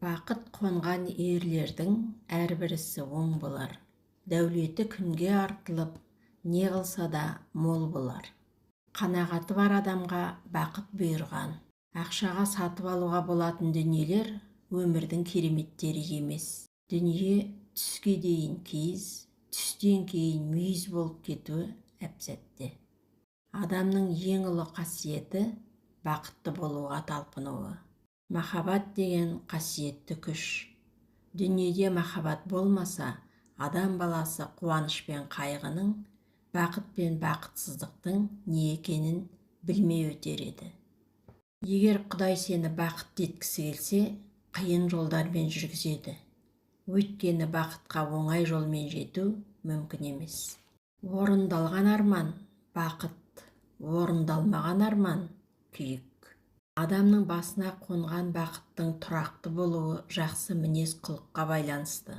Бақыт қонған ерлердің әрбірісі оң болар. Дәулеті күнге артылып, не қылса да мол болар. Қанағаты бар адамға бақыт бұйырған. Ақшаға сатып алуға болатын дүниелер өмірдің кереметтері емес. Дүние түске дейін киіз, түстен кейін мүйіз болып кетуі әп-сәтте. Адамның ең ұлы қасиеті бақытты болуға талпынуы. Махаббат деген қасиетті күш. Дүниеде махаббат болмаса, адам баласы қуаныш пен қайғының, бақыт пен бақытсыздықтың не екенін білмей өтер еді. Егер Құдай сені бақытты еткісі келсе, қиын жолдармен жүргізеді. Өйткені бақытқа оңай жолмен жету мүмкін емес. Орындалған арман – бақыт, орындалмаған арман – күйік. Адамның басына қонған бақыттың тұрақты болуы жақсы мінез құлыққа байланысты.